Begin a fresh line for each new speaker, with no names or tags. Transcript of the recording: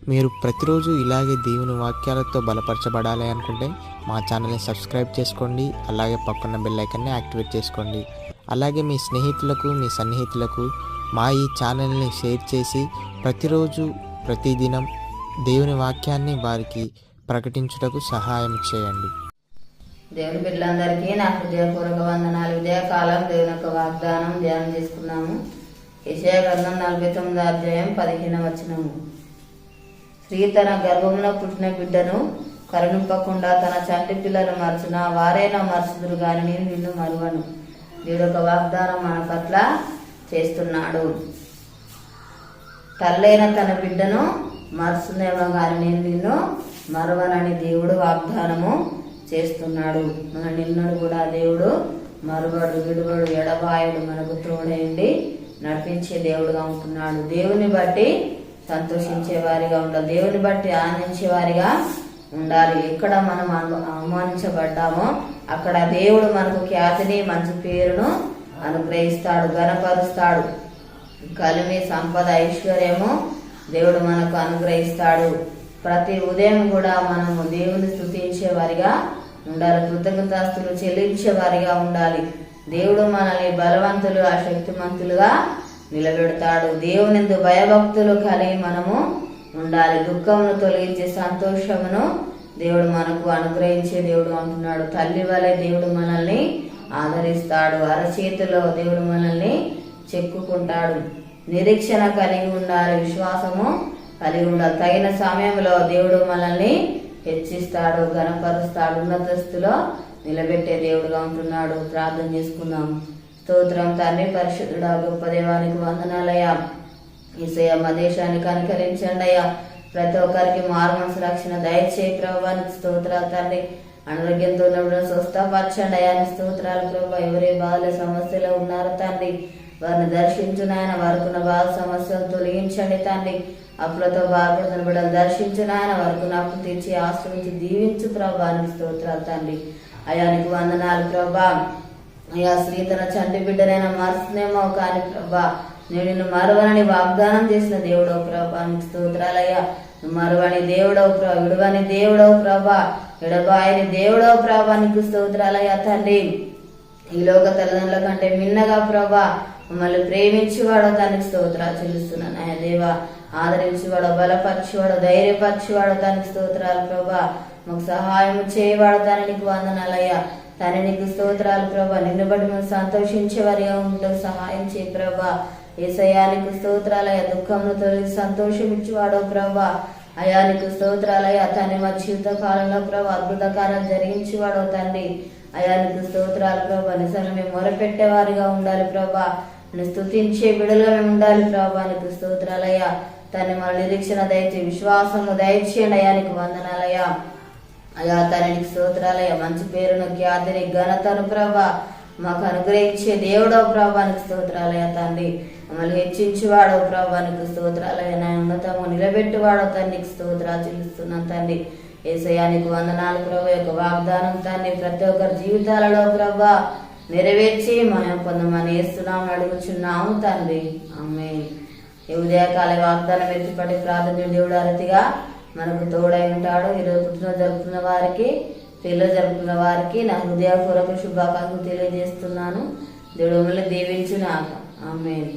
మీరు ప్రతిరోజు ఇలాగే దేవుని వాక్యాలతో బలపరచబడాలి అనుకుంటే మా ఛానల్ని సబ్స్క్రైబ్ చేసుకోండి. అలాగే పక్కన బెల్ ఐకాన్ని యాక్టివేట్ చేసుకోండి. అలాగే మీ స్నేహితులకు, మీ సన్నిహితులకు మా ఈ ఛానల్ని షేర్ చేసి ప్రతిరోజు ప్రతిదినం దేవుని వాక్యాన్ని వారికి ప్రకటించుటకు సహాయం చేయండి.
దేవుని బిడ్డలందరికీ నా హృదయపూర్వక వందనాలు. ఉదయకాలం దేవుని యొక్క వాగ్దానం ధ్యానం చేసుకున్నాము. యెషయా గ్రంథం 49వ అధ్యాయం 15వ వచనము. స్త్రీ తన గర్భములో పుట్టిన బిడ్డను కరుణింపకుండా తన చంటి పిల్లలు మరచున వారైనా మరచుదురు గాని నేను నిన్ను మరువను. దేవుడు ఒక వాగ్దానం మన పట్ల చేస్తున్నాడు. తల్లైన తన బిడ్డను మరుస్తుందేమో కానీ నేను నిన్ను మరువనని దేవుడు వాగ్దానము చేస్తున్నాడు. మన నిన్నను కూడా దేవుడు మరువడు, విడువడు, ఎడబాయుడు, మనకు తోడైండి నడిపించే దేవుడుగా ఉంటున్నాడు. దేవుని బట్టి సంతోషించే వారిగా ఉండాలి, దేవుని బట్టి ఆనందించే వారిగా ఉండాలి. ఎక్కడ మనం అవమానించబడ్డామో అక్కడ దేవుడు మనకు ఖ్యాతిని, మంచి పేరును అనుగ్రహిస్తాడు, ఘనపరుస్తాడు. కలిమి, సంపద, ఐశ్వర్యము దేవుడు మనకు అనుగ్రహిస్తాడు. ప్రతి ఉదయం కూడా మనము దేవుని స్తుతించే వారిగా ఉండాలి, కృతజ్ఞతాస్తులు చెల్లించే వారిగా ఉండాలి. దేవుడు మనల్ని బలవంతులు, శక్తిమంతులుగా నిలబెడతాడు. దేవునిందు భయభక్తులు కలిగి మనము ఉండాలి. దుఃఖమును తొలగించే సంతోషమును దేవుడు మనకు అనుగ్రహించే దేవుడు అంటున్నాడు. తల్లి వలె దేవుడు మనల్ని ఆదరిస్తాడు. అరచేతిలో దేవుడు మనల్ని చెక్కుకుంటాడు. నిరీక్షణ కలిగి ఉండాలి, విశ్వాసము కలిగి ఉండాలి. తగిన సమయంలో దేవుడు మనల్ని హెచ్చిస్తాడు, ఘనపరుస్తాడు, ఉన్నత స్థితిలో నిలబెట్టే దేవుడుగా ఉంటున్నాడు. ప్రార్థన చేసుకుందాం. స్తోత్రం తండ్రి, పరిశుద్ధుడా, గొప్ప దేవానికి వందనాలయ్యా. యేసయ్య మా దేశాన్ని కనికరించండి అయ్యా. ప్రతి ఒక్కరికి మారుమనసు రక్షణ దయచేయి ప్రభువానికి స్తోత్రాలు తండ్రి. అనారోగ్యంతో ఉన్నప్పుడు స్వస్థపరచండి అయ్యా, స్తోత్రాలు ప్రభు. ఎవరే బాధల సమస్యలో ఉన్నారో తండ్రి వారిని దర్శించునాయన, వారికున్న బాధ సమస్యలు తొలగించండి తండ్రి. అప్పులతో బాధపడుతున్న బిడ్డలు దర్శించునాయన, వారికి అప్పు తీర్చి ఆశ్రమించి దీవించు ప్రభానికి స్తోత్రాలు తండ్రి. అయానికి వందనాలు ప్రభా. అయ్యా స్త్రీ తన చంటి బిడ్డనైనా మరుస్తుందేమో కానీ ప్రభా నేను నిన్ను మరువని వాగ్దానం చేసిన దేవుడవు ప్రభానికి స్తోత్రాలయ్యా. మరువని దేవుడవు ప్రభా, విడువని దేవుడవు ప్రభా, ఎడబాయని దేవుడవు ప్రభానికి స్తోత్రాలయ్యా తండ్రి. ఈ లోక తల్లిదండ్రుల కంటే మిన్నగా ప్రభా మమ్మల్ని ప్రేమించేవాడో దానికి స్తోత్రాలు చెల్లిస్తున్నాను ఆయన దేవా. ఆదరించేవాడో, బలపరిచేవాడో, ధైర్యపరిచేవాడో దానికి స్తోత్రాలు ప్రభా. మాకు సహాయం చేయవాడు దాని నీకు వందనాలయ్యా. తన నీకు స్తోత్రాలు ప్రభా. నిన్ను బట్టి మేము సంతోషించే వారిగా ఉంటూ సహాయం చేయ ప్రభా. యేసయ్యానికి స్తోత్రాలయ్యా. దుఃఖమును తొలగి సంతోషం ఇచ్చేవాడో ప్రభా. అయానికి స్తోత్రాలయ్యా. తండ్రి మా జీవిత కాలంలో ప్రభా అద్భుత కార్యాలు జరిగించేవాడో తండ్రి. అయానికి స్తోత్రాలు ప్రభా. నిజంగా మేము మొరపెట్టేవారిగా ఉండాలి ప్రభా. నేను స్తుతించే బిడలుగా మేము ఉండాలి ప్రభా. నీకు స్తోత్రాలయ్యా. తన మన నిరీక్షణ దయచే, విశ్వాసము దయచేయండి అయానికి వందనాలయ్యా. అయా తననికి స్తోత్రాలయ్యా. మంచి పేరును, ఖ్యాతిని, ఘనతను ప్రభా మాకు అనుగ్రహించే దేవుడో ప్రభానికి స్తోత్రాలయ్యా తండ్రి. మమ్మల్ని హెచ్చించేవాడో ప్రభానికి స్తోత్రాలయ్యా. నా ఉన్నతము నిలబెట్టువాడో తండ్రికి స్తోత్రాలు చెల్లిస్తున్నాను తండ్రి. యేసయ్యానికి వందనాలు ప్రభా. యొక్క వాగ్దానం తండ్రి ప్రతి ఒక్కరి జీవితాలలో ప్రభా నెరవేర్చి మనం పొందమని యేస్తున్నామని అడుగుచున్నాము తండ్రి. ఆమేన్. ఈ ఉదయకాల వాగ్దానం ఎత్తిపడి ప్రార్థన దేవుడు అరతిగా మనకు తోడై ఉంటాడు. ఈరోజు పుట్టినరోజు జరుపుకున్న వారికి, పెళ్ళి జరుపుకున్న వారికి నా హృదయపూర్వక శుభాకాంక్షలు తెలియజేస్తున్నాను. దేవుడు మిమ్మల్ని దీవించుగాక. ఆమేన్.